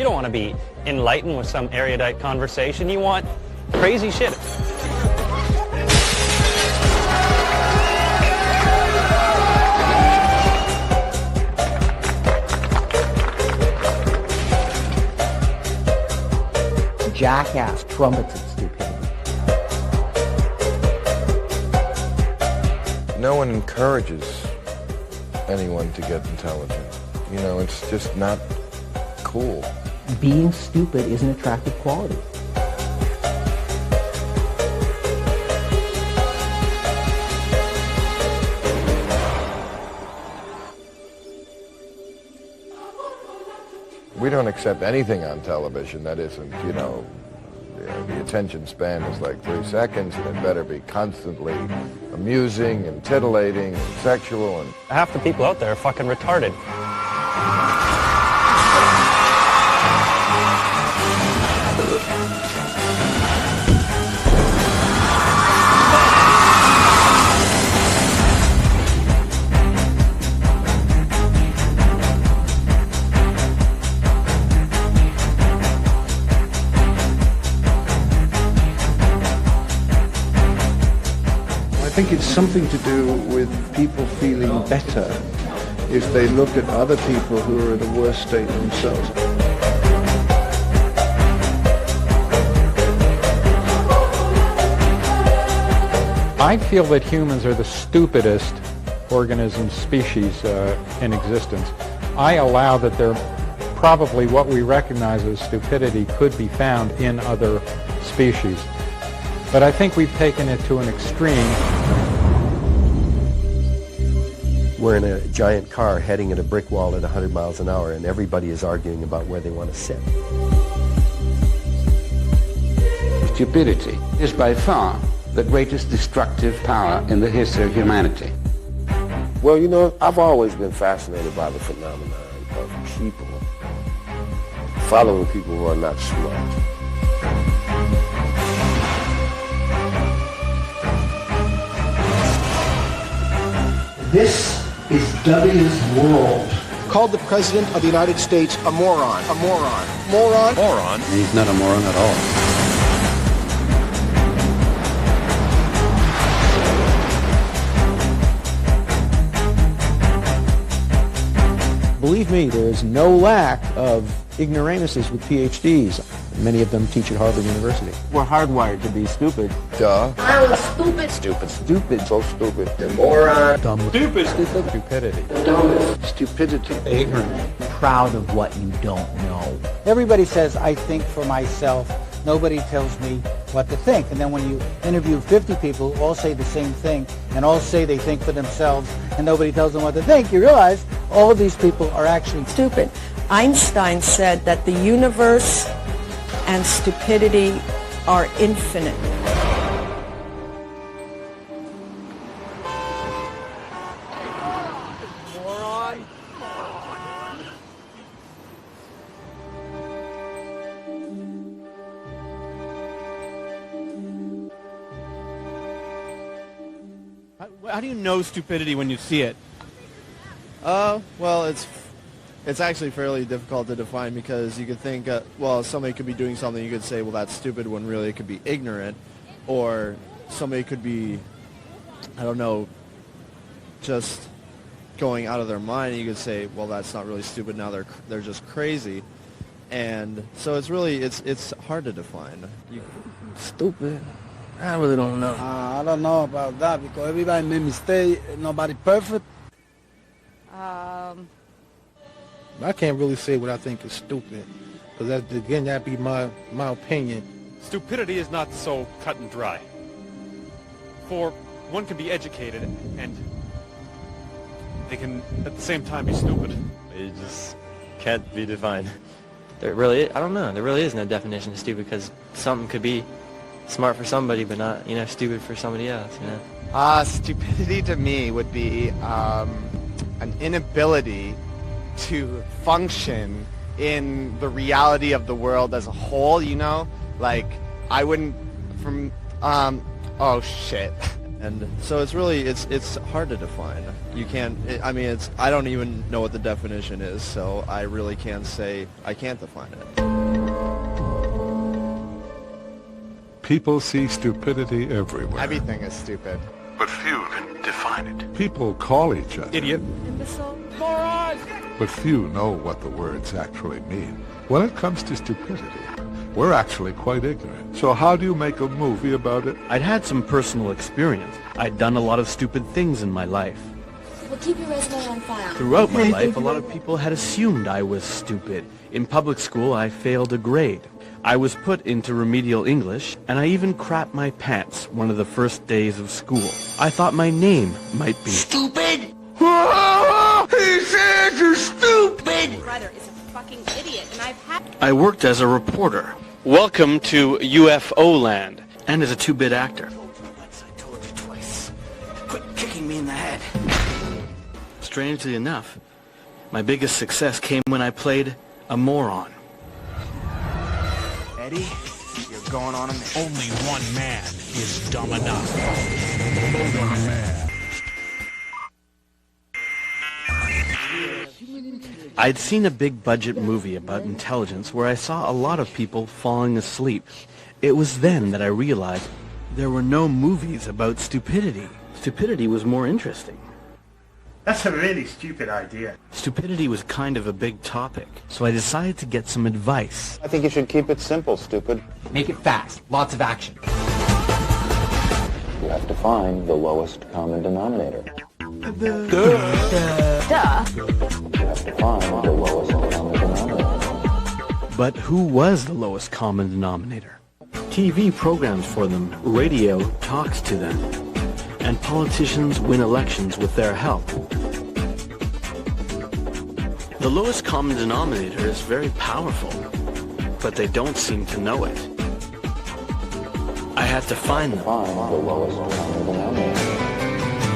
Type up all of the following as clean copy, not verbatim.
You don't want to be enlightened with some erudite conversation. You want crazy shit. Jackass trumpets of stupidity. No one encourages anyone to get intelligent. You know, it's just not cool. Being stupid is an attractive quality. We don't accept anything on television that isn't, you know, the attention span is like 3 seconds, and it better be constantly amusing and titillating and sexual. And Half the people out there are fucking retarded. I think it's something to do with people feeling better if they look at other people who are in a worse state themselves. I feel that humans are the stupidest organism species in existence. I allow that there probably what we recognize as stupidity could be found in other species. But I think we've taken it to an extreme. We're in a giant car heading at a brick wall at 100 miles an hour, and everybody is arguing about where they want to sit. Stupidity is by far the greatest destructive power in the history of humanity. Well, you know, I've always been fascinated by the phenomenon of people following people who are not smart. This is W's world. Called the President of the United States a moron. A moron. Moron. Moron? He's not a moron at all. Believe me, there is no lack of ignoramuses with PhDs. Many of them teach at Harvard University. We're hardwired to be stupid. Duh. I was stupid. Stupid. Stupid. So stupid. The moron. Dumb. Stupid. Stupidity. Stupidity. Ignorant. Proud of what you don't know. Everybody says, I think for myself. Nobody tells me what to think. And then when you interview 50 people who all say the same thing and all say they think for themselves and nobody tells them what to think, you realize all of these people are actually Stupid. Einstein said that the universe and stupidity are infinite. Moron. How do you know stupidity when you see it? Well, it's actually fairly difficult to define because you could think, well, somebody could be doing something, you could say, well, that's stupid, when really it could be ignorant, or somebody could be, I don't know, just going out of their mind, and you could say, well, that's not really stupid, now they're just crazy. And so it's really, it's hard to define. stupid. I really don't know. I don't know about that because everybody made mistakes, nobody perfect. I can't really say what I think is stupid, because again, that'd be my opinion. Stupidity is not so cut and dry. For one can be educated and they can at the same time be stupid. It just can't be defined. There really, I don't know, there really is no definition of stupid, because something could be smart for somebody but not, you know, stupid for somebody else, you know. Stupidity to me would be an inability to function in the reality of the world as a whole, you know? Like, I wouldn't, oh shit. And so it's really, it's hard to define. You can't, I mean, I don't even know what the definition is, so I really can't say, I can't define it. People see stupidity everywhere. Everything is stupid. But few can define it. People call each other Idiot. Imbecile. Moron! but few know what the words actually mean. When it comes to stupidity, we're actually quite ignorant. So how do you make a movie about it? I'd had some personal experience. I'd done a lot of stupid things in my life. Well, keep your resume on file. Throughout my life, a lot of people had assumed I was stupid. In public school, I failed a grade. I was put into remedial English, and I even crapped my pants one of the first days of school. I thought my name might be Stupid! He said you're stupid! My brother is a fucking idiot, and I've had... I worked as a reporter. Welcome to UFO land. And as a two-bit actor. I told you twice. Quit kicking me in the head. Strangely enough, my biggest success came when I played a moron. Eddie, you're going on a mission. Only one man is dumb enough. One man. I'd seen a big-budget movie about intelligence where I saw a lot of people falling asleep. It was then that I realized there were no movies about stupidity. Stupidity was more interesting. That's a really stupid idea. Stupidity was kind of a big topic, so I decided to get some advice. I think you should keep it simple, stupid. Make it fast. Lots of action. You have to find the lowest common denominator. Duh. You have to find the lowest common denominator. But who was the lowest common denominator? TV programs for them, radio talks to them, and politicians win elections with their help. The lowest common denominator is very powerful, but they don't seem to know it. I had to find them. Find the lowest common denominator.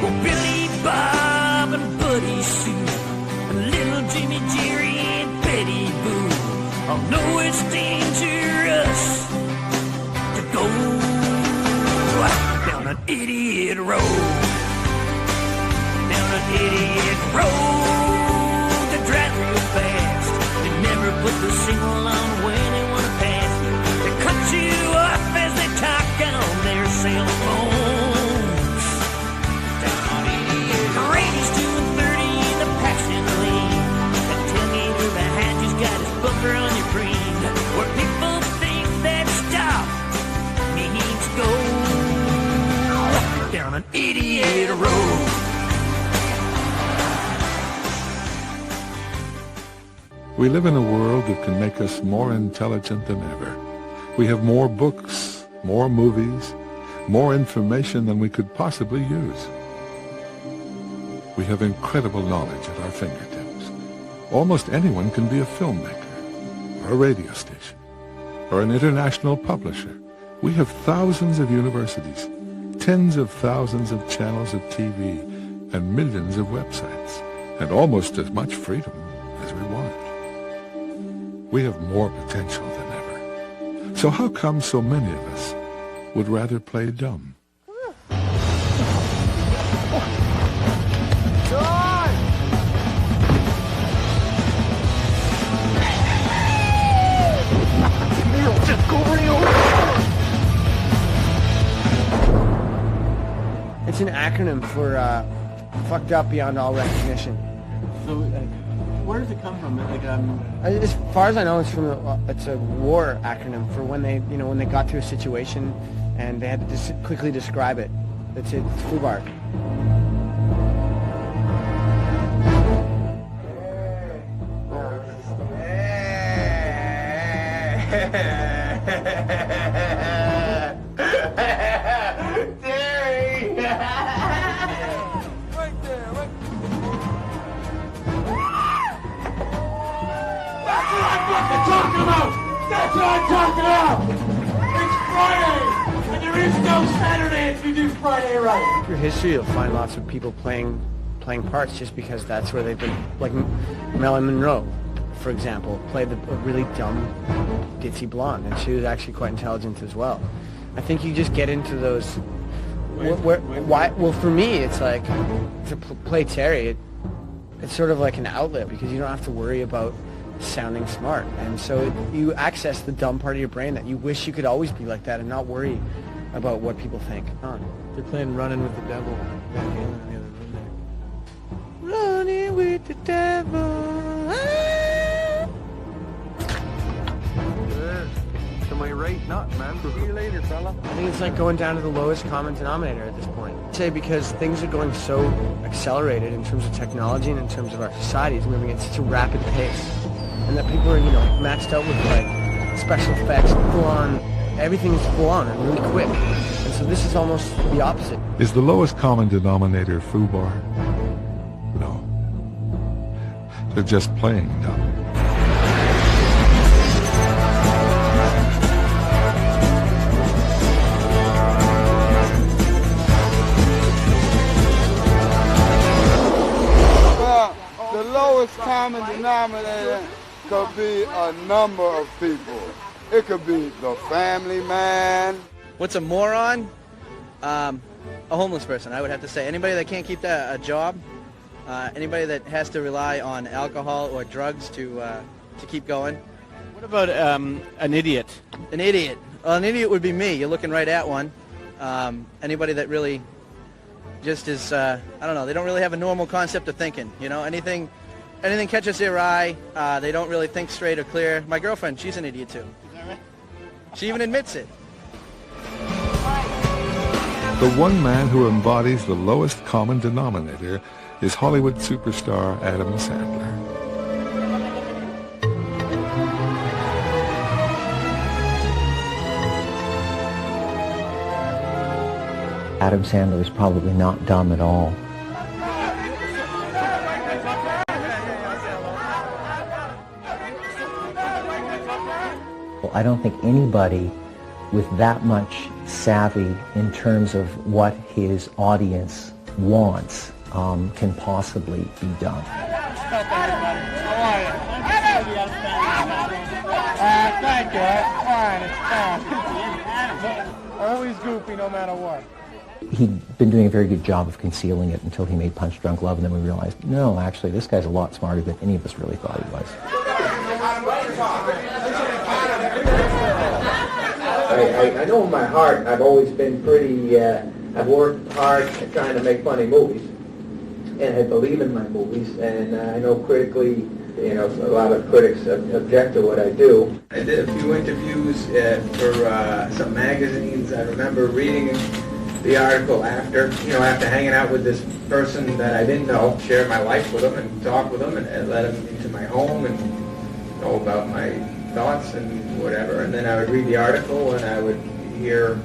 Well, Billy Bob and Buddy Sue, and little Jimmy Jerry and Betty Boo all know it's dangerous to go down an idiot road. Down an idiot road that drives real fast. They never put the signal on when they want to pass you. They cut you off as they talk on their cell phones. Down an idiot road. Brady's doing 30 in the passing lane. That tailgater behind you's got his bumper on your brain. Where people think that stop means go down an idiot road. We live in a world that can make us more intelligent than ever. We have more books, more movies, more information than we could possibly use. We have incredible knowledge at our fingertips. Almost anyone can be a filmmaker, or a radio station, or an international publisher. We have thousands of universities, tens of thousands of channels of TV, and millions of websites, and almost as much freedom as we want. We have more potential than ever. So how come so many of us would rather play dumb? It's an acronym for fucked up beyond all recognition. So, where does it come from? As far as I know, it's a war acronym for when they got to a situation and they had to quickly describe it. It's FUBAR. Talking about! That's what I'm talking about! It's Friday! And there is no Saturday if you do Friday right! Through history, you'll find lots of people playing parts just because that's where they've been. Like Marilyn Monroe, for example, played a really dumb, ditzy blonde, and she was actually quite intelligent as well. I think you just get into those why? Well, for me, it's like to play Terry. It's sort of like an outlet because you don't have to worry about sounding smart, and so you access the dumb part of your brain that you wish you could always be like that and not worry about what people think. They're playing "Running with the Devil" back in the other room there. Running with the devil. To my right nut, man. See you later, fella. I think it's like going down to the lowest common denominator at this point. I'd say because things are going so accelerated in terms of technology and in terms of our society is moving at such a rapid pace, and that people are, maxed out with like special effects, full on, everything is full on and really quick. And so this is almost the opposite. Is the lowest common denominator foobar? No. They're just playing dumb. The lowest common denominator could be a number of people. It could be the family man. What's a moron? A homeless person, I would have to say. Anybody that can't keep a job, anybody that has to rely on alcohol or drugs to keep going. What about an idiot? An idiot. Well, an idiot would be me. You're looking right at one. Anybody that really just is, I don't know, they don't really have a normal concept of thinking. Anything catches their eye. They don't really think straight or clear. My girlfriend, she's an idiot too. Is that right? She even admits it. The one man who embodies the lowest common denominator is Hollywood superstar Adam Sandler. Adam Sandler is probably not dumb at all. Well, I don't think anybody with that much savvy in terms of what his audience wants can possibly be dumb. Thank you. Fine. Always goofy no matter what. He'd been doing a very good job of concealing it until he made Punch Drunk Love, and then we realized, no, actually, this guy's a lot smarter than any of us really thought he was. I know in my heart I've always been pretty, I've worked hard at trying to make funny movies, and I believe in my movies, and I know critically, a lot of critics object to what I do. I did a few interviews for some magazines. I remember reading the article after hanging out with this person that I didn't know, shared my life with him and talked with him and let him into my home and know about my thoughts and whatever. And then I would read the article and I would hear,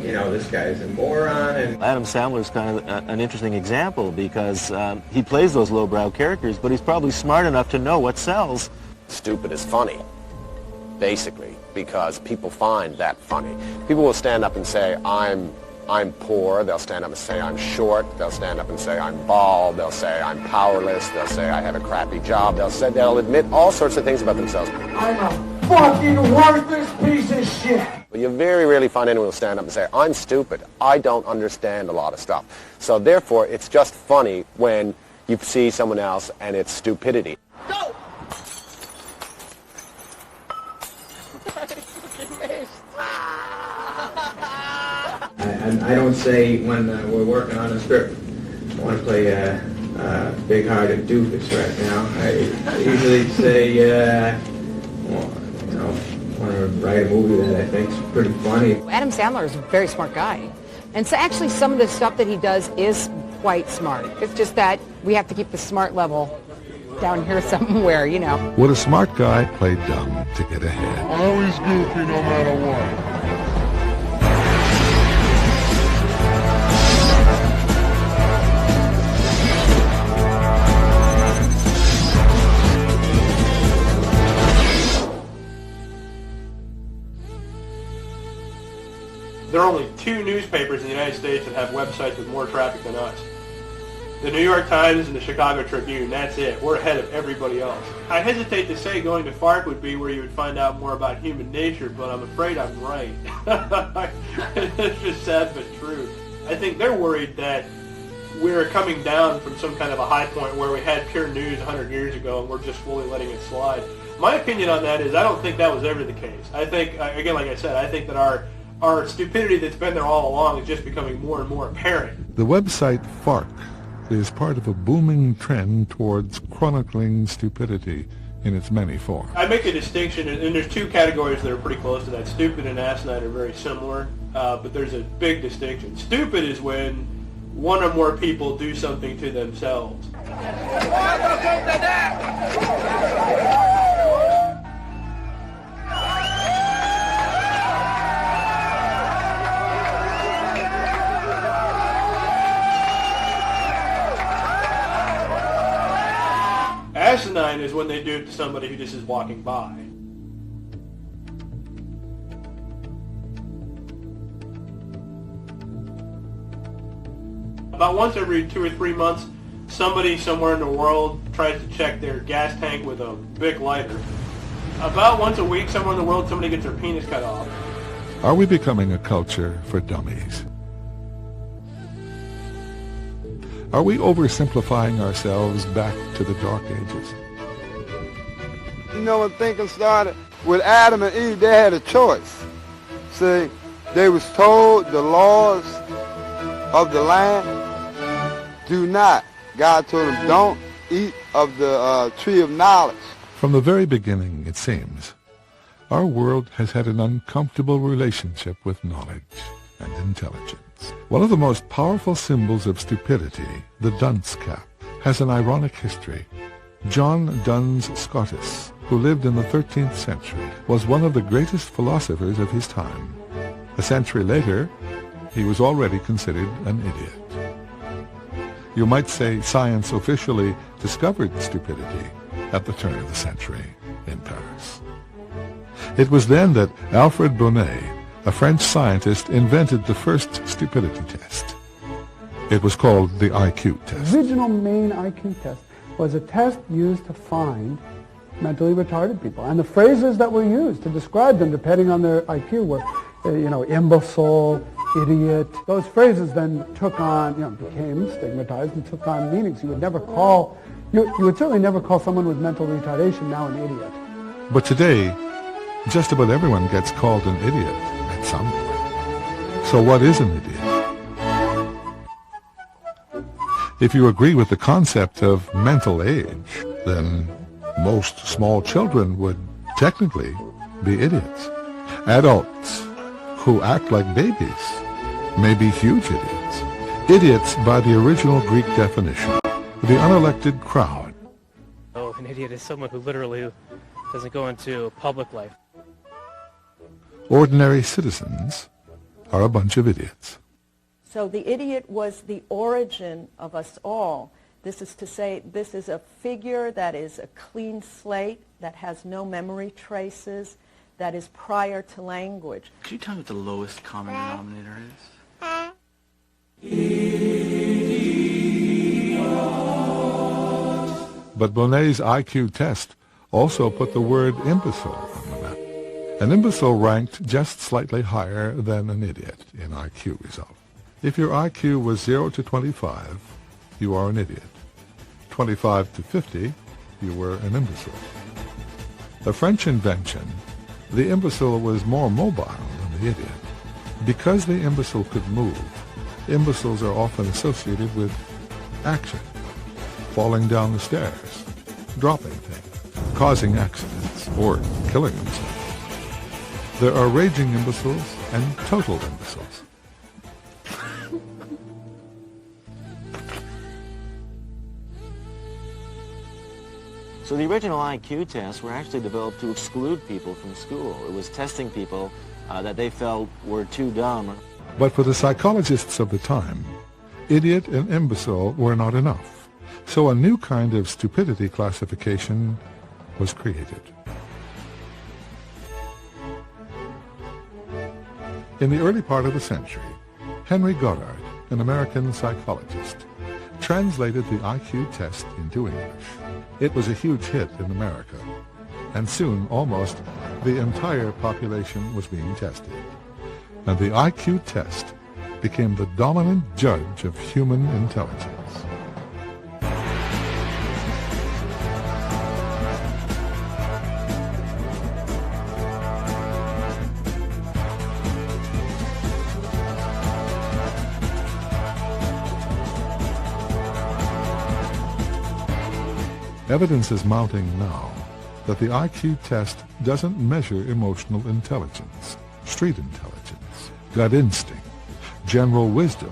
this guy's a moron. And Adam Sandler's kind of an interesting example because he plays those lowbrow characters, but he's probably smart enough to know what sells. Stupid is funny, basically, because people find that funny. People will stand up and say, I'm poor. They'll stand up and say I'm short. They'll stand up and say I'm bald. They'll say I'm powerless. They'll say I have a crappy job. They'll admit all sorts of things about themselves. I'm a fucking worthless piece of shit. But you very rarely find anyone who will stand up and say I'm stupid. I don't understand a lot of stuff. So therefore, it's just funny when you see someone else and it's stupidity. Go! I don't say when we're working on a script, I want to play a big-hearted doofus right now. I usually say, I want to write a movie that I think is pretty funny. Adam Sandler is a very smart guy. And so actually some of the stuff that he does is quite smart. It's just that we have to keep the smart level down here somewhere, Would a smart guy play dumb to get ahead? Always goofy no matter what. There are only 2 newspapers in the United States that have websites with more traffic than us. The New York Times and the Chicago Tribune, that's it. We're ahead of everybody else. I hesitate to say going to FARC would be where you would find out more about human nature, but I'm afraid I'm right. It's just sad but true. I think they're worried that we're coming down from some kind of a high point where we had pure news 100 years ago and we're just fully letting it slide. My opinion on that is I don't think that was ever the case. I think, again, like I said, I think that our stupidity that's been there all along is just becoming more and more apparent. The website FARC is part of a booming trend towards chronicling stupidity in its many forms. I make a distinction, and there's two categories that are pretty close to that. Stupid and asinine are very similar, but there's a big distinction. Stupid is when one or more people do something to themselves. Asinine is when they do it to somebody who just is walking by. About once every 2 or 3 months, somebody somewhere in the world tries to check their gas tank with a Bic lighter. About once a week, somewhere in the world, somebody gets their penis cut off. Are we becoming a culture for dummies? Are we oversimplifying ourselves back to the Dark Ages? You know, when thinking started, with Adam and Eve, they had a choice. See, they was told the laws of the land, do not. God told them, don't eat of the tree of knowledge. From the very beginning, it seems, our world has had an uncomfortable relationship with knowledge and intelligence. One of the most powerful symbols of stupidity, the dunce cap, has an ironic history. John Duns Scotus, who lived in the 13th century, was one of the greatest philosophers of his time. A century later, he was already considered an idiot. You might say science officially discovered stupidity at the turn of the century in Paris. It was then that Alfred Bonnet, a French scientist, invented the first stupidity test. It was called the IQ test. The original main IQ test was a test used to find mentally retarded people. And the phrases that were used to describe them, depending on their IQ, were, imbecile, idiot. Those phrases then took on, became stigmatized and took on meanings. You would never call, you would certainly never call someone with mental retardation now an idiot. But today, just about everyone gets called an idiot at some point. So what is an idiot? If you agree with the concept of mental age, then most small children would technically be idiots. Adults who act like babies may be huge idiots. Idiots by the original Greek definition, the unelected crowd. Oh, an idiot is someone who literally doesn't go into public life. Ordinary citizens are a bunch of idiots. So the idiot was the origin of us all. This is to say, this is a figure that is a clean slate, that has no memory traces, that is prior to language. Could you tell me what the lowest common denominator is? But Bonnet's IQ test also put the word imbecile on the map. An imbecile ranked just slightly higher than an idiot in IQ result. If your IQ was 0 to 25, you are an idiot. 25 to 50, you were an imbecile. A French invention, the imbecile was more mobile than the idiot. Because the imbecile could move, imbeciles are often associated with action, falling down the stairs, dropping things, causing accidents, or killing themselves. There are raging imbeciles and total imbeciles. So the original IQ tests were actually developed to exclude people from school. It was testing people that they felt were too dumb. But for the psychologists of the time, idiot and imbecile were not enough. So a new kind of stupidity classification was created. In the early part of the century, Henry Goddard, an American psychologist, translated the IQ test into English. It was a huge hit in America, and soon almost the entire population was being tested. And the IQ test became the dominant judge of human intelligence. Evidence is mounting now that the IQ test doesn't measure emotional intelligence, street intelligence, gut instinct, general wisdom,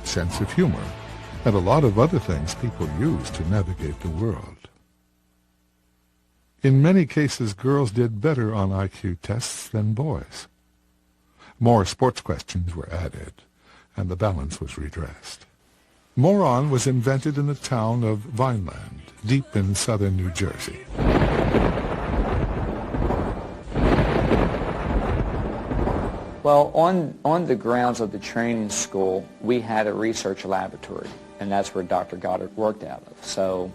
sense of humor, and a lot of other things people use to navigate the world. In many cases, girls did better on IQ tests than boys. More sports questions were added, and the balance was redressed. Moron was invented in the town of Vineland, deep in southern New Jersey. Well, on the grounds of the training school, we had a research laboratory, and that's where Dr. Goddard worked out of. So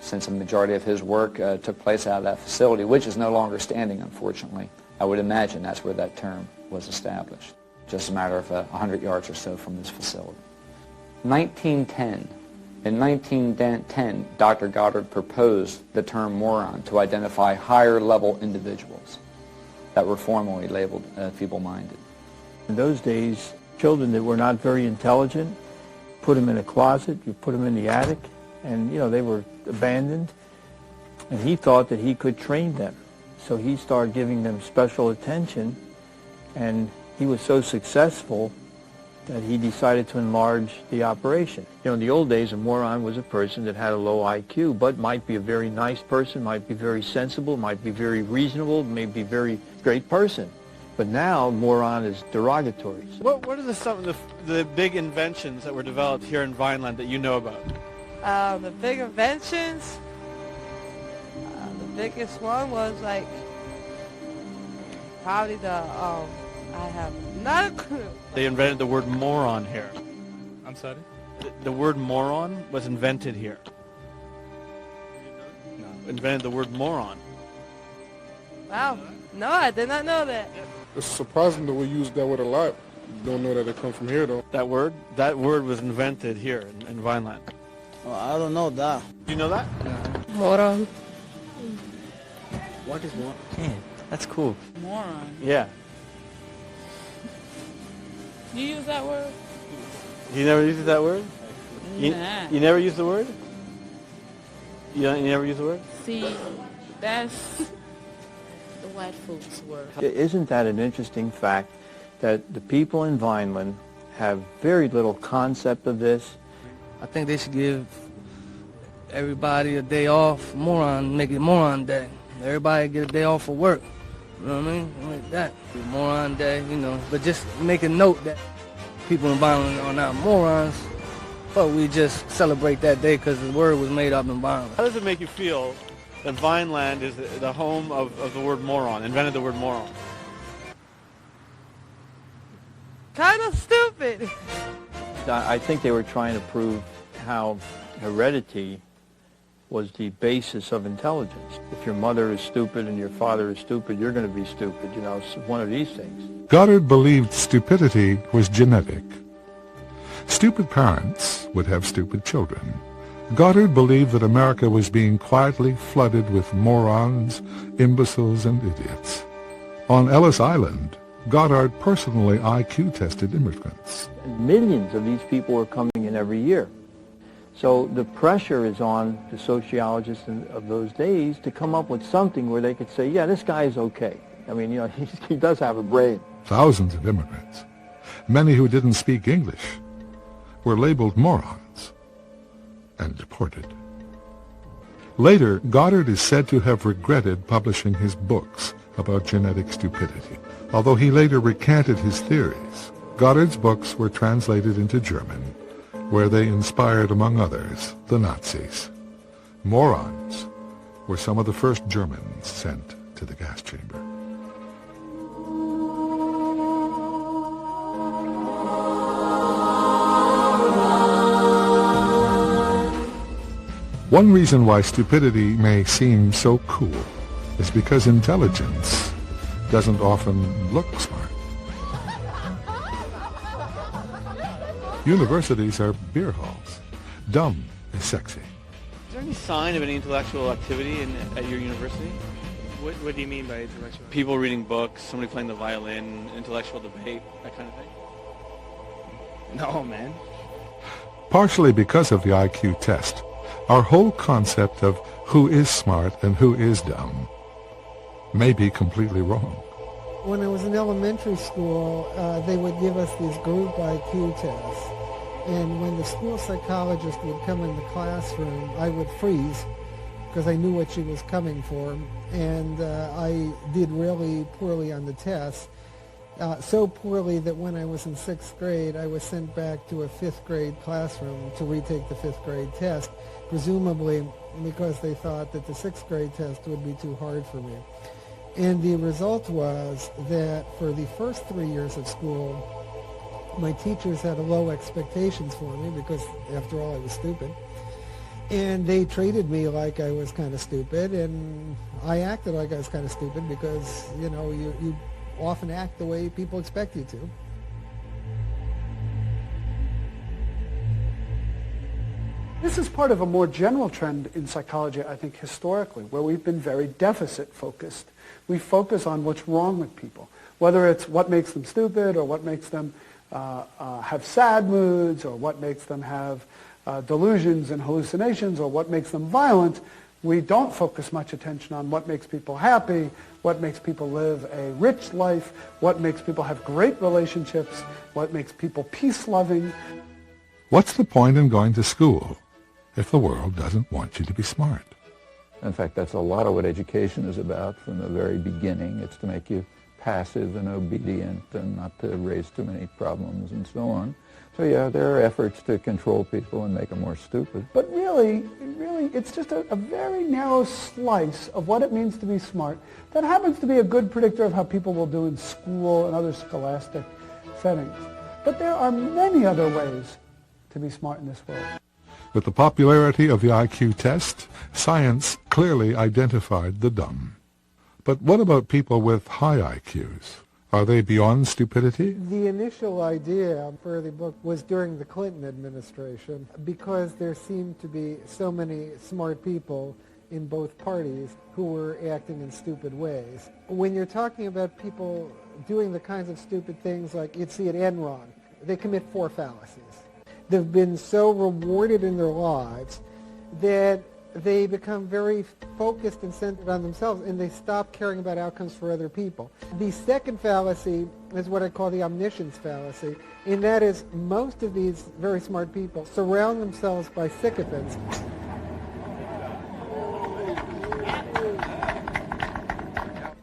since a majority of his work took place out of that facility, which is no longer standing, unfortunately, I would imagine that's where that term was established, just a matter of 100 yards or so from this facility. 1910. In 1910, Dr. Goddard proposed the term moron to identify higher-level individuals that were formerly labeled feeble-minded. In those days, children that were not very intelligent, put them in a closet, you put them in the attic, and, they were abandoned. And he thought that he could train them. So he started giving them special attention, and he was so successful that he decided to enlarge the operation. In the old days, a moron was a person that had a low IQ, but might be a very nice person, might be very sensible, might be very reasonable, may be a very great person. But now, moron is derogatory. What are some of the big inventions that were developed here in Vineland that you know about? The big inventions? The biggest one was probably I have not a clue. They invented the word moron here. I'm sorry? The word moron was invented here. No. Invented the word moron. Wow. No, I did not know that. It's surprising that we use that word a lot. Don't know that it come from here, though. That word was invented here in Vineland. Well, I don't know that. Do you know that? Moron. What is moron? Yeah, that's cool. Moron. Yeah. You use that word? You never used that word? Nah. You never used the word? You never use the word? See, that's the white folks' word. Isn't that an interesting fact that the people in Vineland have very little concept of this? I think they should give everybody a day off, make it moron day. Everybody get a day off for work. You know what I mean? Like that. Moron day, But just make a note that people in Vineland are not morons, but we just celebrate that day because the word was made up in Vineland. How does it make you feel that Vineland is the home of the word moron, invented the word moron? Kind of stupid. I think they were trying to prove how heredity was the basis of intelligence. If your mother is stupid and your father is stupid, you're going to be stupid. It's one of these things. Goddard believed stupidity was genetic. Stupid parents would have stupid children. Goddard believed that America was being quietly flooded with morons, imbeciles, and idiots. On Ellis Island, Goddard personally IQ tested immigrants. Millions of these people were coming in every year. So the pressure is on the sociologists of those days to come up with something where they could say, yeah, this guy is okay. I mean, he does have a brain. Thousands of immigrants, many who didn't speak English, were labeled morons and deported. Later, Goddard is said to have regretted publishing his books about genetic stupidity. Although he later recanted his theories, Goddard's books were translated into German, where they inspired, among others, the Nazis. Morons were some of the first Germans sent to the gas chamber. One reason why stupidity may seem so cool is because intelligence doesn't often look smart. Universities are beer halls. Dumb is sexy. Is there any sign of any intellectual activity at your university? What do you mean by intellectual? People reading books, somebody playing the violin, intellectual debate, that kind of thing? No, man. Partially because of the IQ test, our whole concept of who is smart and who is dumb may be completely wrong. When I was in elementary school, they would give us these group IQ tests. And when the school psychologist would come in the classroom, I would freeze because I knew what she was coming for. And I did really poorly on the test. So poorly that when I was in 6th grade, I was sent back to a 5th grade classroom to retake the 5th grade test, presumably because they thought that the 6th grade test would be too hard for me. And the result was that for the first 3 years of school, my teachers had low expectations for me because, after all, I was stupid. And they treated me like I was kind of stupid, and I acted like I was kind of stupid because, you know, you often act the way people expect you to. This is part of a more general trend in psychology, I think, historically, where we've been very deficit-focused. We focus on what's wrong with people, whether it's what makes them stupid or what makes them have sad moods or what makes them have delusions and hallucinations or what makes them violent. We don't focus much attention on what makes people happy, what makes people live a rich life, what makes people have great relationships, what makes people peace-loving. What's the point in going to school if the world doesn't want you to be smart? In fact, that's a lot of what education is about from the very beginning. It's to make you passive and obedient and not to raise too many problems and so on. So yeah, there are efforts to control people and make them more stupid. But really, it's just a very narrow slice of what it means to be smart that happens to be a good predictor of how people will do in school and other scholastic settings. But there are many other ways to be smart in this world. With the popularity of the IQ test, science clearly identified the dumb. But what about people with high IQs? Are they beyond stupidity? The initial idea for the book was during the Clinton administration because there seemed to be so many smart people in both parties who were acting in stupid ways. When you're talking about people doing the kinds of stupid things like you'd see at Enron, they commit 4 fallacies. They've been so rewarded in their lives that they become very focused and centered on themselves, and they stop caring about outcomes for other people. The second fallacy is what I call the omniscience fallacy, and that is most of these very smart people surround themselves by sycophants.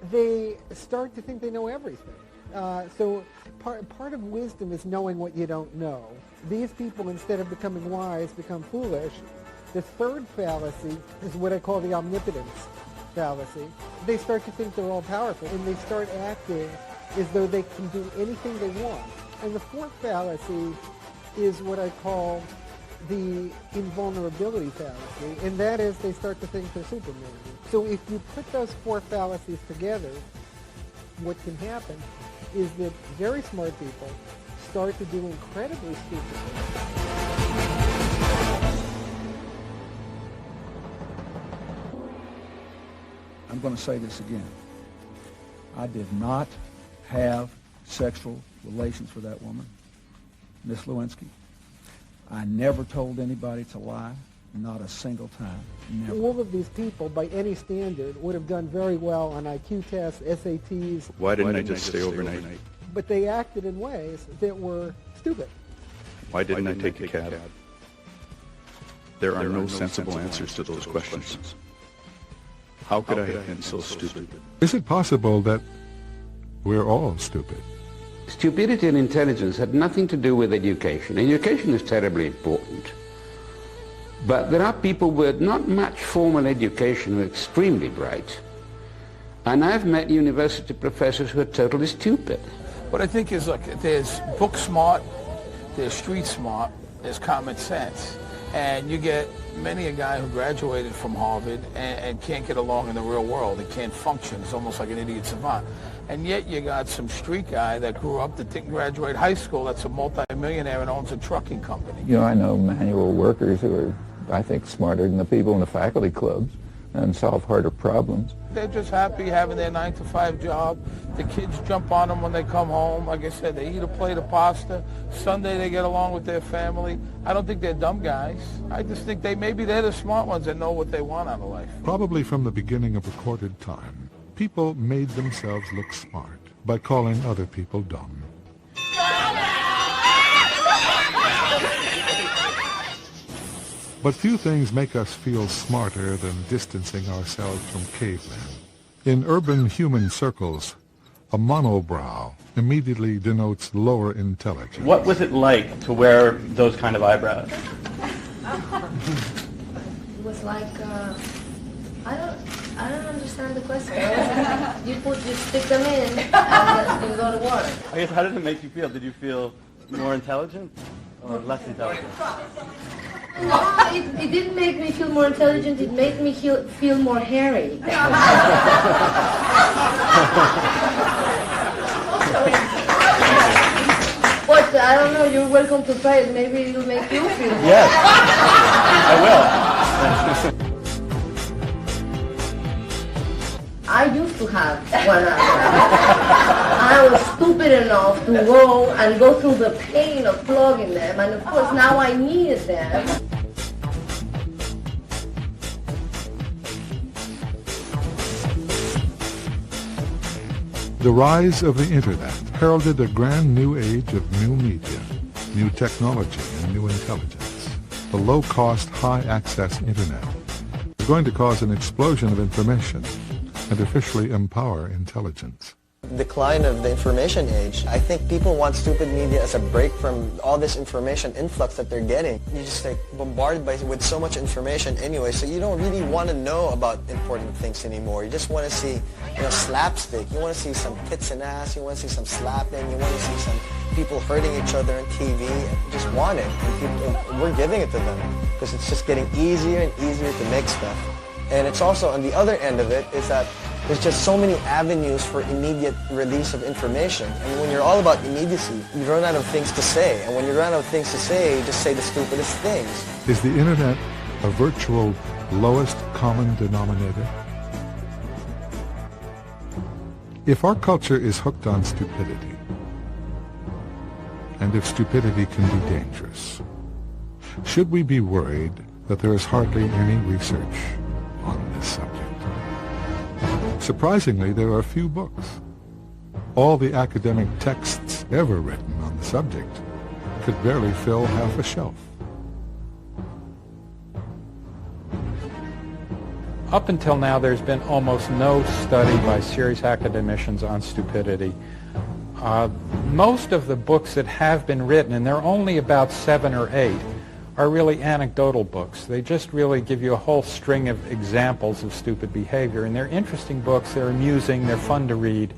They start to think they know everything. So part of wisdom is knowing what you don't know. These people, instead of becoming wise, become foolish. The third fallacy is what I call the omnipotence fallacy. They start to think they're all powerful, and they start acting as though they can do anything they want. And the fourth fallacy is what I call the invulnerability fallacy, and that is they start to think they're Superman. So if you put those 4 fallacies together, what can happen is that very smart people start to do incredibly stupid things. I'm going to say this again. I did not have sexual relations with that woman, Miss Lewinsky. I never told anybody to lie, not a single time, never. All of these people, by any standard, would have done very well on IQ tests, SATs. Why didn't I just stay overnight? But they acted in ways that were stupid. Why didn't I take a cab? There are no sensible answers to those questions. How could I have been so stupid? Is it possible that we're all stupid? Stupidity and intelligence had nothing to do with education. Education is terribly important. But there are people with not much formal education who are extremely bright. And I've met university professors who are totally stupid. What I think is, look, there's book smart, there's street smart, there's common sense. And you get many a guy who graduated from Harvard and can't get along in the real world. He can't function. It's almost like an idiot savant. And yet you got some street guy that grew up that didn't graduate high school that's a multi-millionaire and owns a trucking company. You know, I know manual workers who are, I think, smarter than the people in the faculty clubs and solve harder problems. They're just happy having their 9-to-5 job. The kids jump on them when they come home. Like I said, they eat a plate of pasta. Sunday they get along with their family. I don't think they're dumb guys. I just think maybe they're the smart ones that know what they want out of life. Probably from the beginning of recorded time, people made themselves look smart by calling other people dumb. But few things make us feel smarter than distancing ourselves from cavemen. In urban human circles, a monobrow immediately denotes lower intelligence. What was it like to wear those kind of eyebrows? It was like, I don't understand the question. You stick them in and you go to work. I guess, how did it make you feel? Did you feel more intelligent or less intelligent? No, it didn't make me feel more intelligent. It made me feel more hairy. But I don't know. You're welcome to try it. Maybe it'll make you feel more. Yes, I will. I used to have one eyebrow. I was stupid enough to go through the pain of plugging them, and of course now I needed them. The rise of the Internet heralded a grand new age of new media, new technology, and new intelligence. The low-cost, high-access Internet is going to cause an explosion of information and officially empower intelligence. Decline of the information age. I think people want stupid media as a break from all this information influx that they're getting. You just like bombarded with so much information anyway, so you don't really want to know about important things anymore. You just want to see, slapstick. You want to see some tits and ass. You want to see some slapping. You want to see some people hurting each other on TV. You just want it, and we're giving it to them because it's just getting easier and easier to make stuff. And it's also, on the other end of it, is that there's just so many avenues for immediate release of information. And when you're all about immediacy, you run out of things to say. And when you run out of things to say, you just say the stupidest things. Is the Internet a virtual lowest common denominator? If our culture is hooked on stupidity, and if stupidity can be dangerous, should we be worried that there is hardly any research on this subject? Surprisingly, there are few books. All the academic texts ever written on the subject could barely fill half a shelf. Up until now, there's been almost no study by serious academicians on stupidity. Most of the books that have been written, and there are only about 7 or 8, are really anecdotal books. They just really give you a whole string of examples of stupid behavior. And they're interesting books, they're amusing, they're fun to read.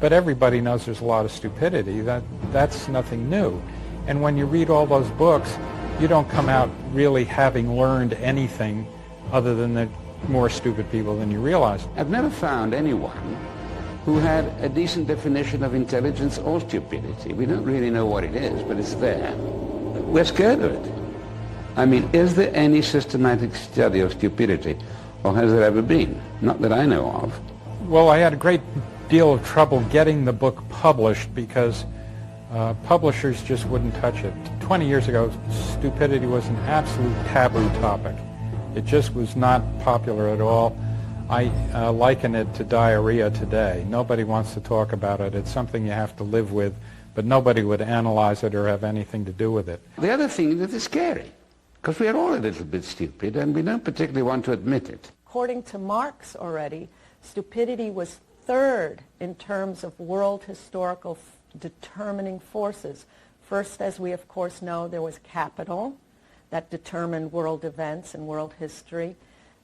But everybody knows there's a lot of stupidity. That's nothing new. And when you read all those books, you don't come out really having learned anything other than that more stupid people than you realize. I've never found anyone who had a decent definition of intelligence or stupidity. We don't really know what it is, but it's there. We're scared of it. I mean, is there any systematic study of stupidity, or has there ever been? Not that I know of. Well, I had a great deal of trouble getting the book published because publishers just wouldn't touch it. 20 years ago, stupidity was an absolute taboo topic. It just was not popular at all. I liken it to diarrhea today. Nobody wants to talk about it. It's something you have to live with, but nobody would analyze it or have anything to do with it. The other thing is that it's scary, because we are all a little bit stupid, and we don't particularly want to admit it. According to Marx already, stupidity was third in terms of world historical determining forces. First, as we of course know, there was capital that determined world events and world history.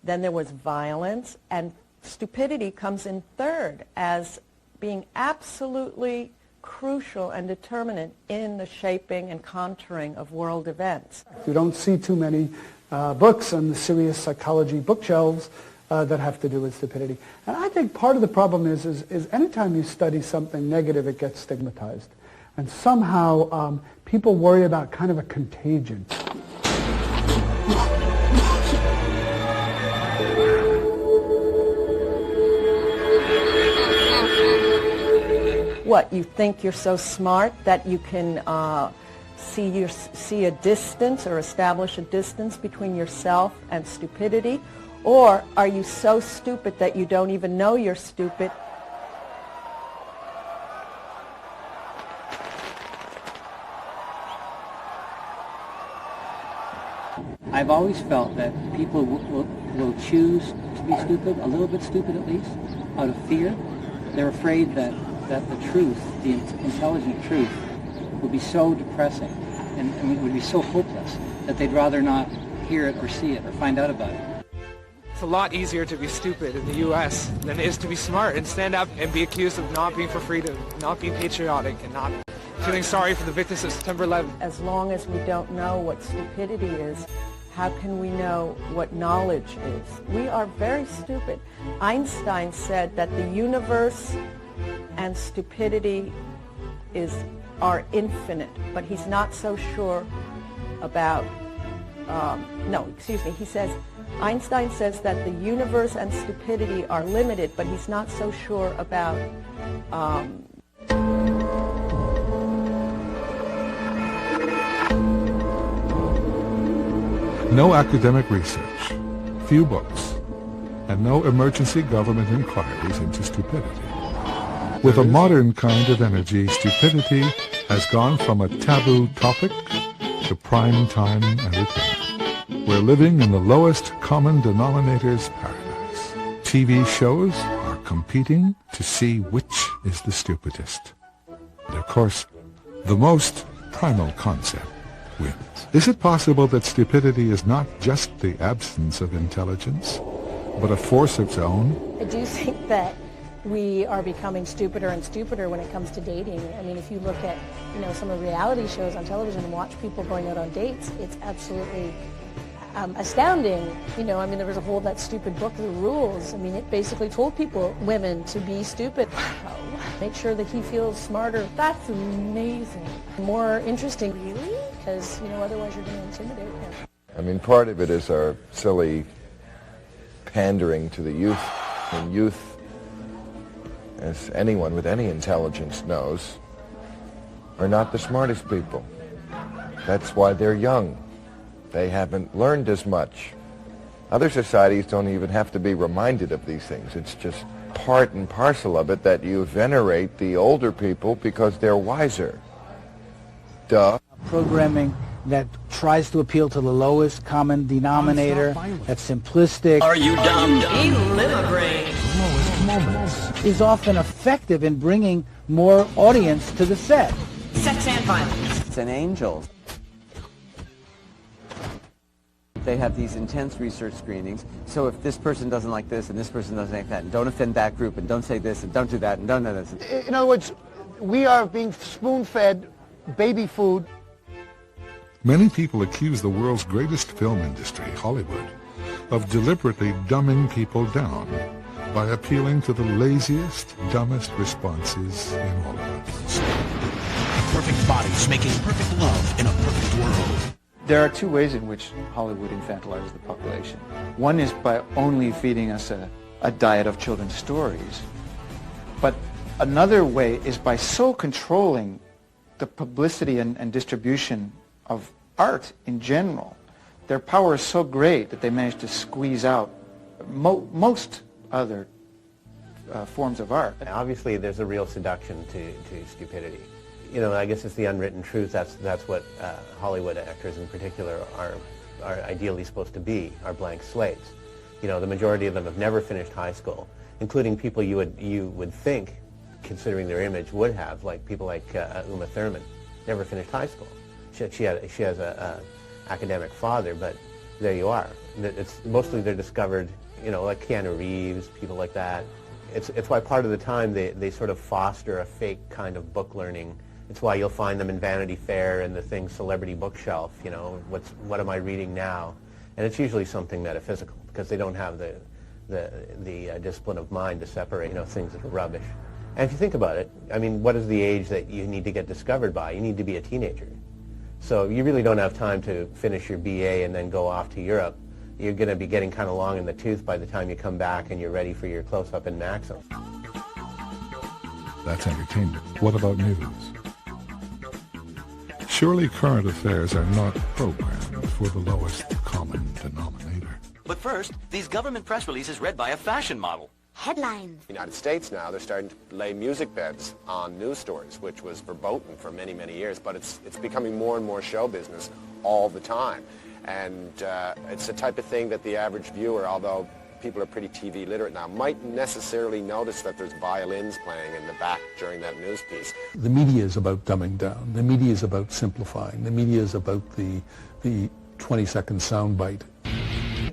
Then there was violence, and stupidity comes in third as being absolutely crucial and determinant in the shaping and contouring of world events. You don't see too many books on the serious psychology bookshelves that have to do with stupidity. And I think part of the problem is anytime you study something negative, it gets stigmatized. And somehow people worry about kind of a contagion. What, you think you're so smart that you can see a distance or establish a distance between yourself and stupidity? Or are you so stupid that you don't even know you're stupid? I've always felt that people will choose to be stupid, a little bit stupid at least, out of fear. They're afraid that the truth, the intelligent truth, will be so depressing and would be so hopeless that they'd rather not hear it or see it or find out about it. It's a lot easier to be stupid in the U.S. than it is to be smart and stand up and be accused of not being for freedom, not being patriotic, and not feeling sorry for the victims of September 11th. As long as we don't know what stupidity is, how can we know what knowledge is? We are very stupid. Einstein said that the universe and stupidity are infinite, but he's not so sure about, he says, Einstein says that the universe and stupidity are limited, but he's not so sure about No academic research, few books, and no emergency government inquiries into stupidity. With a modern kind of energy, stupidity has gone from a taboo topic to prime time entertainment. We're living in the lowest common denominator's paradise. TV shows are competing to see which is the stupidest. And of course, the most primal concept wins. Is it possible that stupidity is not just the absence of intelligence, but a force of its own? I do think that we are becoming stupider and stupider when it comes to dating. I mean, if you look at, some of the reality shows on television and watch people going out on dates, it's absolutely astounding. There was a whole That Stupid Book, The Rules. I mean, it basically told women to be stupid. Make sure that he feels smarter. That's amazing. More interesting, really? Because, otherwise you're going to intimidate him. I mean, part of it is our silly pandering to the youth. And youth, as anyone with any intelligence knows, are not the smartest people. That's why they're young. They haven't learned as much. Other societies don't even have to be reminded of these things. It's just part and parcel of it that you venerate the older people because they're wiser. Duh. Programming that tries to appeal to the lowest common denominator, that's simplistic. Are you dumb? Equilibrate. Lowest moments is often effective in bringing more audience to the set. Sex and violence. It's an angel. They have these intense research screenings, so if this person doesn't like this and this person doesn't like that, and don't offend that group, and don't say this, and don't do that, and don't do this. In other words, we are being spoon-fed baby food. Many people accuse the world's greatest film industry, Hollywood, of deliberately dumbing people down by appealing to the laziest, dumbest responses in all of us. Perfect bodies making perfect love in a perfect world. There are two ways in which Hollywood infantilizes the population. One is by only feeding us a diet of children's stories. But another way is by so controlling the publicity and distribution of art in general. Their power is so great that they manage to squeeze out most other forms of art. Obviously, there's a real seduction to stupidity. I guess it's the unwritten truth. That's what Hollywood actors in particular are ideally supposed to be, are blank slates. The majority of them have never finished high school, including people you would think, considering their image, would have, like people like Uma Thurman, never finished high school. She has a academic father, but there you are. It's mostly they're discovered, like Keanu Reeves, people like that. It's why part of the time they sort of foster a fake kind of book learning. It's why you'll find them in Vanity Fair and the thing Celebrity Bookshelf, you know, what am I reading now? And it's usually something metaphysical because they don't have the discipline of mind to separate, you know, things that are rubbish. And if you think about it, I mean, what is the age that you need to get discovered by? You need to be a teenager. So you really don't have time to finish your BA and then go off to Europe. You're going to be getting kind of long in the tooth by the time you come back and you're ready for your close-up in Maxim. That's entertainment. What about news? Surely current affairs are not programmed for the lowest common denominator. But first, these government press releases read by a fashion model. Headlines. In the United States now, they're starting to lay music beds on news stories, which was verboten for many, many years, but it's becoming more and more show business all the time. And it's the type of thing that the average viewer, although people are pretty TV literate now, might necessarily notice that there's violins playing in the back during that news piece. The media is about dumbing down. The media is about simplifying. The media is about the 20-second soundbite.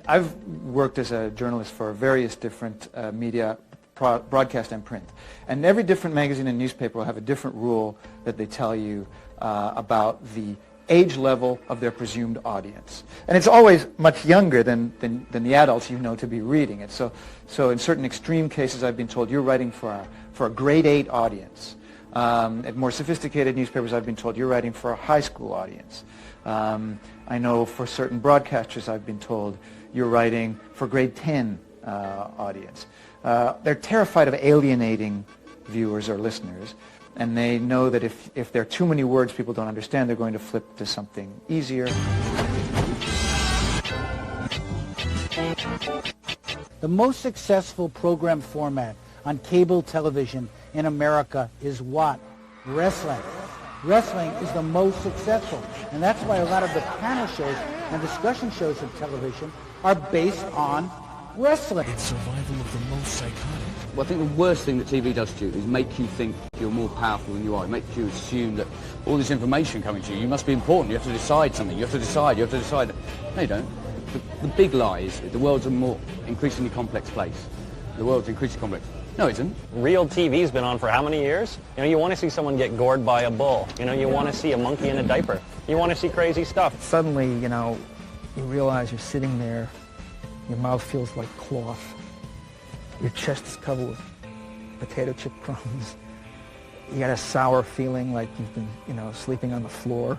I've worked as a journalist for various different media, broadcast and print. And every different magazine and newspaper will have a different rule that they tell you about the age level of their presumed audience. And it's always much younger than the adults you know to be reading it. So in certain extreme cases, I've been told you're writing for a grade 8 audience. At more sophisticated newspapers, I've been told you're writing for a high school audience. I know for certain broadcasters, I've been told you're writing for grade 10 audience. They're terrified of alienating viewers or listeners, and they know that if there are too many words people don't understand, they're going to flip to something easier. The most successful program format on cable television in America is what? Wrestling. Wrestling is the most successful, and that's why a lot of the panel shows and discussion shows of television are based on wrestling. It's survival of the most psychotic. Well, I think the worst thing that TV does to you is make you think you're more powerful than you are. It makes you assume that all this information coming to you, you must be important, you have to decide something, you have to decide. No, you don't. The big lie is that the world's a more increasingly complex place. The world's increasingly complex. No, it isn't. Real TV's been on for how many years? You know, you want to see someone get gored by a bull. You know, you want to see a monkey in a diaper. You want to see crazy stuff. Suddenly, you know, you realize you're sitting there, your mouth feels like cloth, your chest is covered with potato chip crumbs, you got a sour feeling like you've been, you know, sleeping on the floor,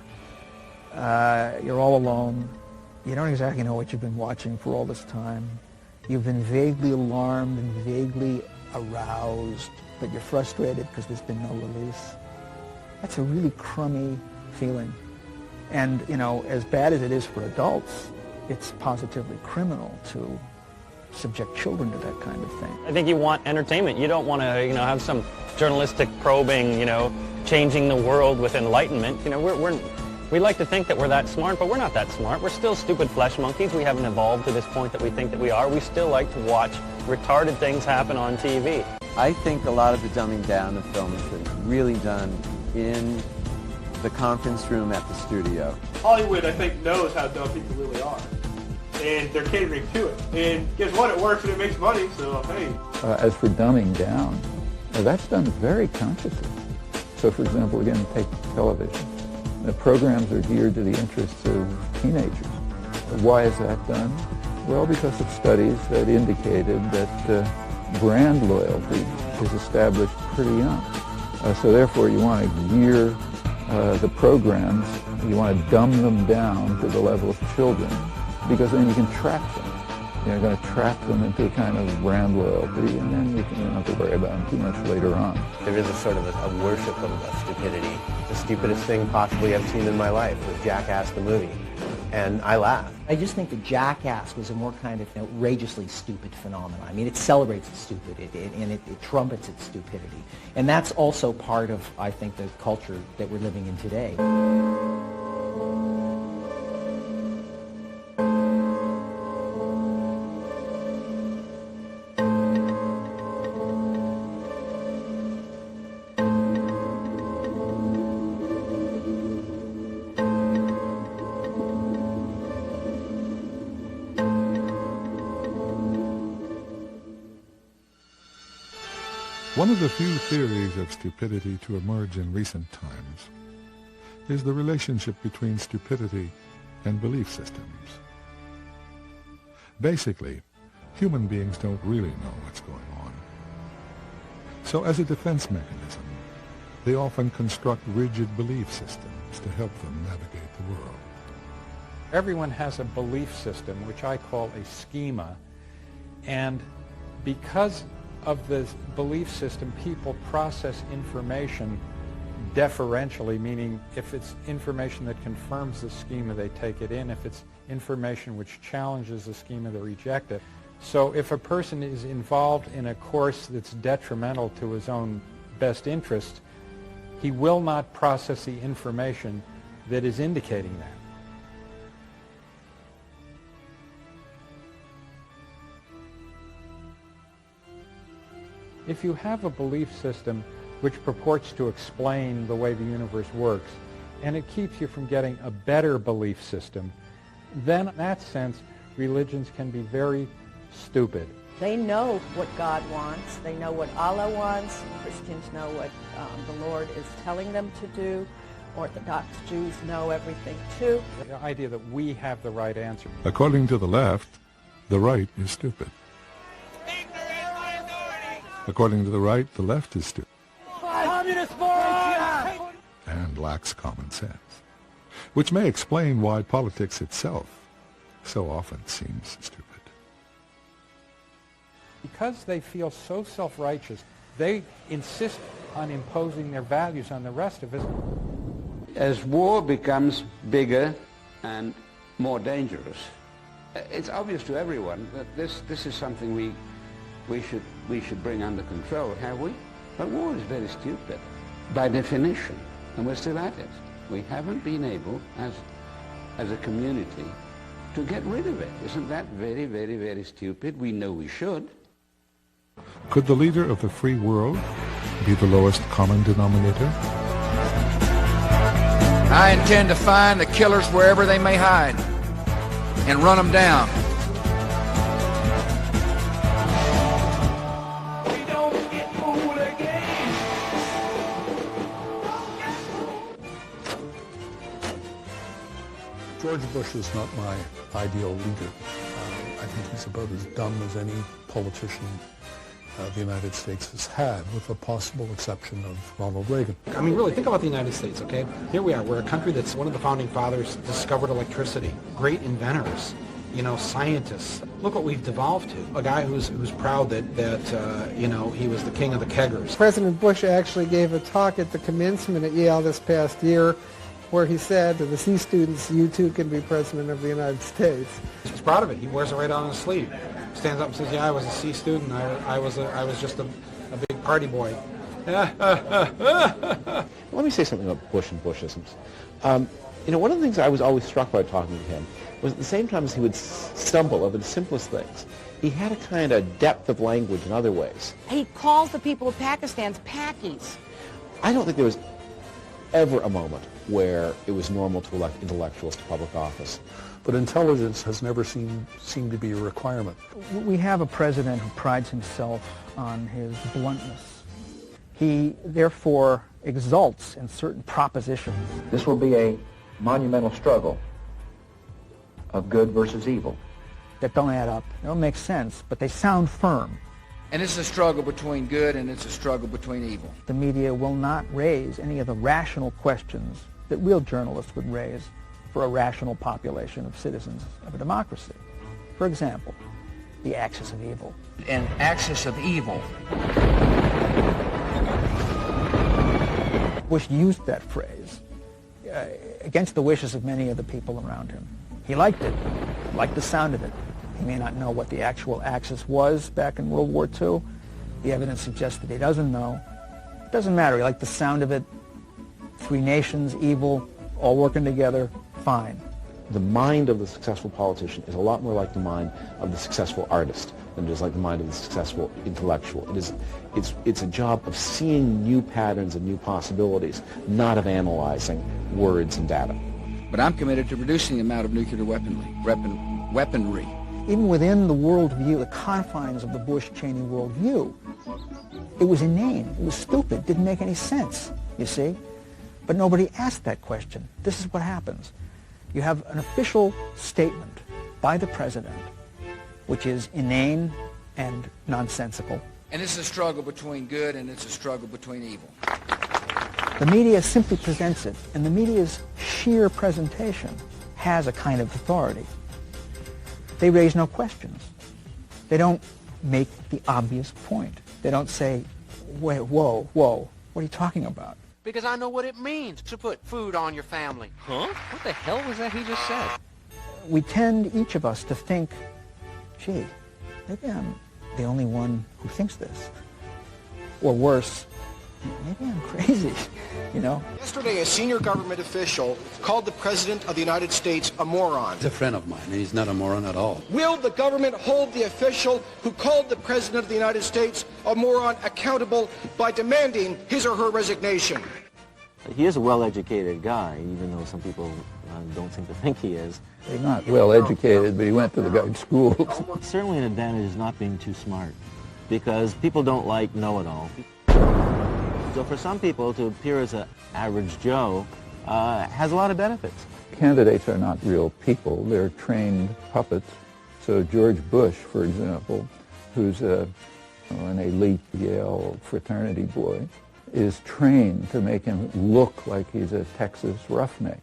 you're all alone, you don't exactly know what you've been watching for all this time, you've been vaguely alarmed and vaguely aroused, but you're frustrated because there's been no release. That's a really crummy feeling. And, you know, as bad as it is for adults, it's positively criminal to subject children to that kind of thing. I think you want entertainment. You don't want to, you know, have some journalistic probing, you know, changing the world with enlightenment. You know, we like to think that we're that smart, but we're not that smart. We're still stupid flesh monkeys. We haven't evolved to this point that we think that we are. We still like to watch retarded things happen on TV. I think a lot of the dumbing down of film has been really done in the conference room at the studio. Hollywood, I think, knows how dumb people really are, and they're catering to it. And guess what? It works and it makes money, so hey. As for dumbing down, that's done very consciously. So, for example, again, take television. The programs are geared to the interests of teenagers. Why is that done? Well, because of studies that indicated that brand loyalty is established pretty young. So therefore, you want to gear the programs, you want to dumb them down to the level of children, because then you can trap them. You're going to trap them into a kind of brand loyalty, and then you don't have to worry about them too much later on. There is a sort of a worship of stupidity. The stupidest thing possibly I've seen in my life was Jackass the movie, and I laugh. I just think that Jackass was a more kind of outrageously stupid phenomenon. I mean, it celebrates its stupidity, and it trumpets its stupidity. And that's also part of, I think, the culture that we're living in today. One of the few theories of stupidity to emerge in recent times is the relationship between stupidity and belief systems. Basically, human beings don't really know what's going on. So as a defense mechanism, they often construct rigid belief systems to help them navigate the world. Everyone has a belief system, which I call a schema, and because of the belief system, people process information deferentially, meaning if it's information that confirms the schema, they take it in. If it's information which challenges the schema, they reject it. So if a person is involved in a course that's detrimental to his own best interest, he will not process the information that is indicating that. If you have a belief system which purports to explain the way the universe works, and it keeps you from getting a better belief system, then in that sense, religions can be very stupid. They know what God wants. They know what Allah wants. Christians know what the Lord is telling them to do. Orthodox Jews know everything too. The idea that we have the right answer. According to the left, the right is stupid. According to the right, the left is stupid Communist and lacks common sense, which may explain why politics itself so often seems stupid. Because they feel so self-righteous, they insist on imposing their values on the rest of us. As war becomes bigger and more dangerous, it's obvious to everyone that this is something we should bring under control, have we? But war is very stupid, by definition, and we're still at it. We haven't been able, as a community, to get rid of it. Isn't that very, very, very stupid? We know we should. Could the leader of the free world be the lowest common denominator? I intend to find the killers wherever they may hide and run them down. George Bush is not my ideal leader. I think he's about as dumb as any politician the United States has had, with the possible exception of Ronald Reagan. I mean, really, think about the United States, okay? Here we are. We're a country that's one of the founding fathers discovered electricity. Great inventors, you know, scientists. Look what we've devolved to. A guy who's proud that you know, he was the king of the keggers. President Bush actually gave a talk at the commencement at Yale this past year where he said to the C students, you too can be president of the United States. He's proud of it. He wears it right on his sleeve. Stands up and says, yeah, I was a C student. I was just a big party boy. Let me say something about Bush and Bushisms. You know, one of the things I was always struck by talking to him was at the same time as he would stumble over the simplest things, he had a kind of depth of language in other ways. He calls the people of Pakistan's Pakis. I don't think there was ever a moment where it was normal to elect intellectuals to public office. But intelligence has never seemed to be a requirement. We have a president who prides himself on his bluntness. He, therefore, exults in certain propositions. This will be a monumental struggle of good versus evil. That don't add up. They don't make sense, but they sound firm. And it's a struggle between good and it's a struggle between evil. The media will not raise any of the rational questions that real journalists would raise for a rational population of citizens of a democracy. For example, the axis of evil. An axis of evil. Bush used that phrase against the wishes of many of the people around him. He liked it, liked the sound of it. He may not know what the actual axis was back in World War II. The evidence suggests that he doesn't know. It doesn't matter. He liked the sound of it. Three nations, evil, all working together, fine. The mind of the successful politician is a lot more like the mind of the successful artist than it is like the mind of the successful intellectual. It's a job of seeing new patterns and new possibilities, not of analyzing words and data. But I'm committed to reducing the amount of nuclear weaponry. Even within the worldview, the confines of the Bush-Cheney worldview, It was inane. It was stupid. Didn't make any sense, you see? But nobody asked that question. This is what happens. You have an official statement by the president, which is inane and nonsensical. And it's a struggle between good and it's a struggle between evil. The media simply presents it, and the media's sheer presentation has a kind of authority. They raise no questions. They don't make the obvious point. They don't say, wait, whoa, what are you talking about? Because I know what it means to put food on your family. Huh? What the hell was that he just said? We tend, each of us, to think, gee, maybe I'm the only one who thinks this. Or worse, maybe I'm crazy, you know? Yesterday, a senior government official called the President of the United States a moron. He's a friend of mine, and he's not a moron at all. Will the government hold the official who called the President of the United States a moron accountable by demanding his or her resignation? He is a well-educated guy, even though some people don't seem to think he is. He's not well-educated, but he went to the good schools. It's certainly an advantage is not being too smart, because people don't like know-it-all. So for some people, to appear as an average Joe has a lot of benefits. Candidates are not real people. They're trained puppets. So George Bush, for example, who's an elite Yale fraternity boy, is trained to make him look like he's a Texas roughneck.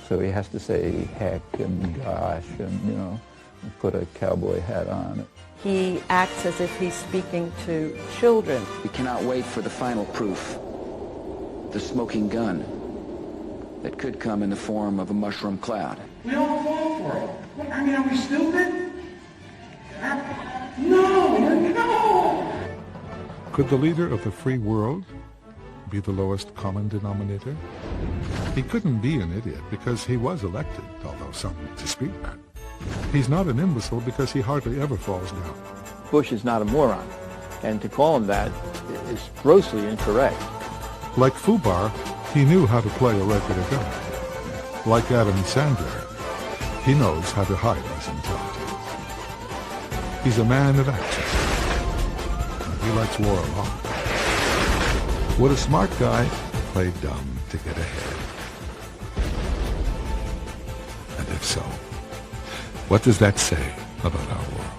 So he has to say heck and gosh and, you know, put a cowboy hat on. He acts as if he's speaking to children. We cannot wait for the final proof. The smoking gun that could come in the form of a mushroom cloud. We don't fall for it. I mean, are we stupid? No! Could the leader of the free world be the lowest common denominator? He couldn't be an idiot because he was elected, although some dispute that. He's not an imbecile because he hardly ever falls down. Bush is not a moron, and to call him that is grossly incorrect. Like Fubar, he knew how to play a regular guy. Like Adam Sandler, he knows how to hide his intelligence. He's a man of action. And he likes war a lot. Would a smart guy play dumb to get ahead? And if so, what does that say about our world?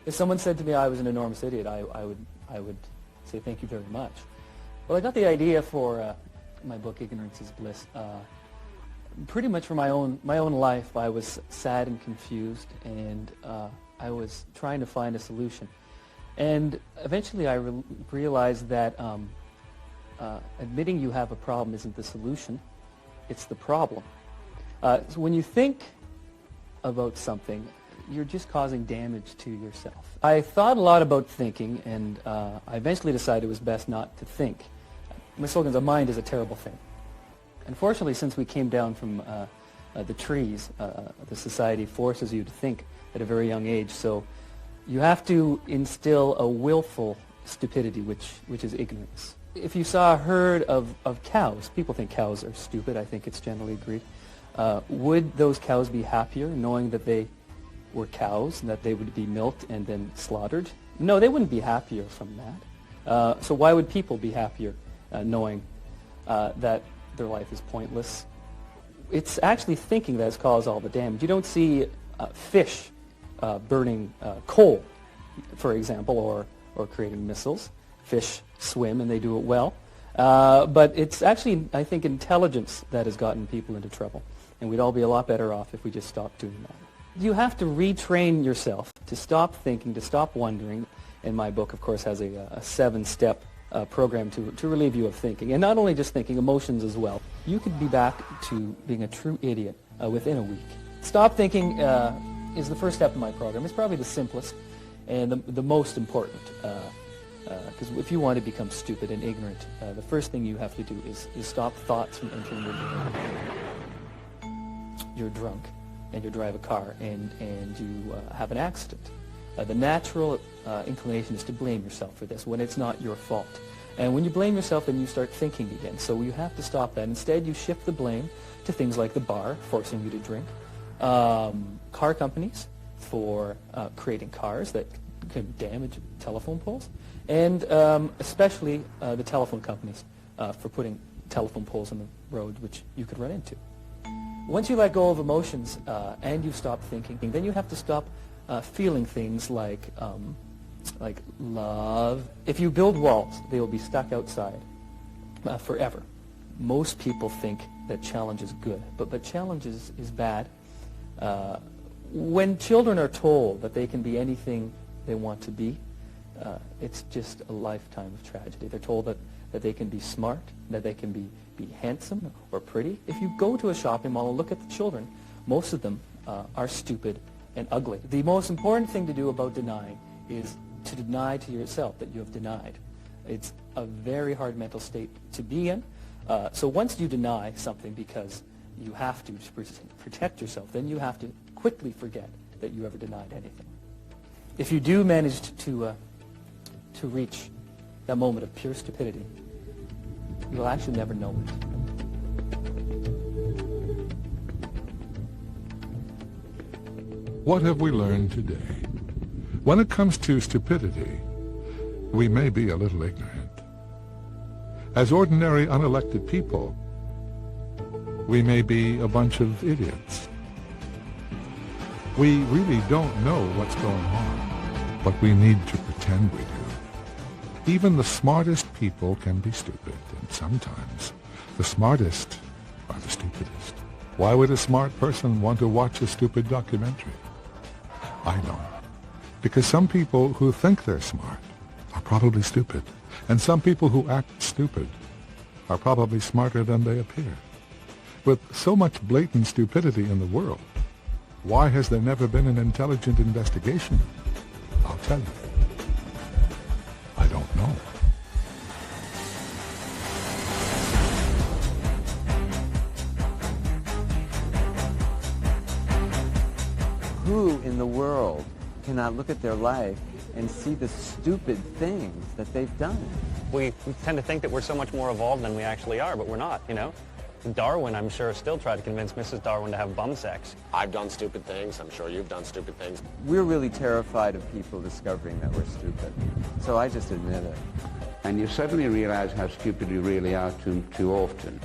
If someone said to me I was an enormous idiot, I would say thank you very much. Well, I got the idea for my book Ignorance is Bliss. Pretty much for my own life, I was sad and confused, and I was trying to find a solution. And eventually I realized that admitting you have a problem isn't the solution, it's the problem. So when you think about something, you're just causing damage to yourself. I thought a lot about thinking, and I eventually decided it was best not to think. My slogan is, a mind is a terrible thing. Unfortunately, since we came down from the trees, the society forces you to think at a very young age, so you have to instill a willful stupidity, which is ignorance. If you saw a herd of cows, people think cows are stupid, I think it's generally agreed. Would those cows be happier knowing that they were cows and that they would be milked and then slaughtered? No, they wouldn't be happier from that. So why would people be happier knowing that their life is pointless? It's actually thinking that has caused all the damage. You don't see fish burning coal, for example, or creating missiles. Fish swim and they do it well. But it's actually, I think, intelligence that has gotten people into trouble. And we'd all be a lot better off if we just stopped doing that. You have to retrain yourself to stop thinking, to stop wondering. And my book, of course, has a 7-step program to relieve you of thinking. And not only just thinking, emotions as well. You could be back to being a true idiot within a week. Stop thinking is the first step in my program. It's probably the simplest and the most important. Because if you want to become stupid and ignorant, the first thing you have to do is stop thoughts from entering your brain. You're drunk, and you drive a car, and you have an accident. The natural inclination is to blame yourself for this when it's not your fault. And when you blame yourself, then you start thinking again. So you have to stop that. Instead, you shift the blame to things like the bar, forcing you to drink, car companies for creating cars that could damage telephone poles, and especially the telephone companies for putting telephone poles on the road, which you could run into. Once you let go of emotions and you stop thinking, then you have to stop feeling things like love. If you build walls, they will be stuck outside forever. Most people think that challenge is good, but challenge is bad. When children are told that they can be anything they want to be, it's just a lifetime of tragedy. They're told that they can be smart, that they can be handsome or pretty. If you go to a shopping mall and look at the children, most of them are stupid and ugly. The most important thing to do about denying is to deny to yourself that you have denied. It's a very hard mental state to be in. So once you deny something because you have to protect yourself, then you have to quickly forget that you ever denied anything. If you do manage to reach that moment of pure stupidity, you'll actually never know it. What have we learned today? When it comes to stupidity, we may be a little ignorant. As ordinary unelected people, we may be a bunch of idiots. We really don't know what's going on, but we need to pretend we do. Even the smartest people can be stupid, and sometimes the smartest are the stupidest. Why would a smart person want to watch a stupid documentary? I don't. Because some people who think they're smart are probably stupid, and some people who act stupid are probably smarter than they appear. With so much blatant stupidity in the world, why has there never been an intelligent investigation? I'll tell you. I don't know. Who in the world cannot look at their life and see the stupid things that they've done? We tend to think that we're so much more evolved than we actually are, but we're not, you know? Darwin, I'm sure, still tried to convince Mrs. Darwin to have bum sex. I've done stupid things. I'm sure you've done stupid things. We're really terrified of people discovering that we're stupid. So I just admit it. And you suddenly realize how stupid you really are too often.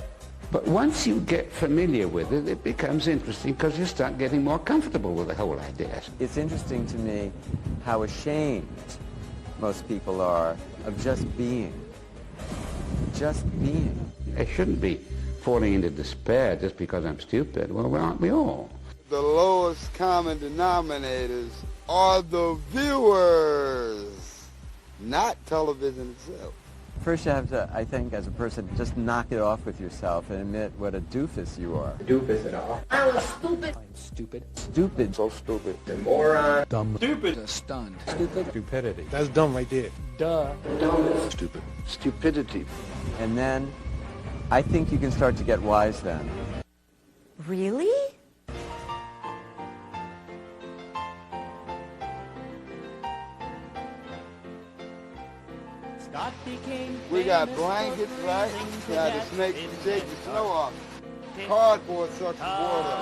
But once you get familiar with it, it becomes interesting because you start getting more comfortable with the whole idea. It's interesting to me how ashamed most people are of just being. Just being. I shouldn't be falling into despair just because I'm stupid. Well, aren't we all? The lowest common denominators are the viewers, not television itself. First you have to, I think, as a person, just knock it off with yourself and admit what a doofus you are. Doofus at all. I was stupid. I'm stupid. Stupid. So stupid. The moron. Dumb. Stupid. Stunned. Stupid. Stupidity. That's dumb right there. Duh. Dumb. Stupid. Stupidity. And then, I think you can start to get wise then. Really? We got blankets, right? We got the snakes to shake the snow off. Cardboard sucks the water.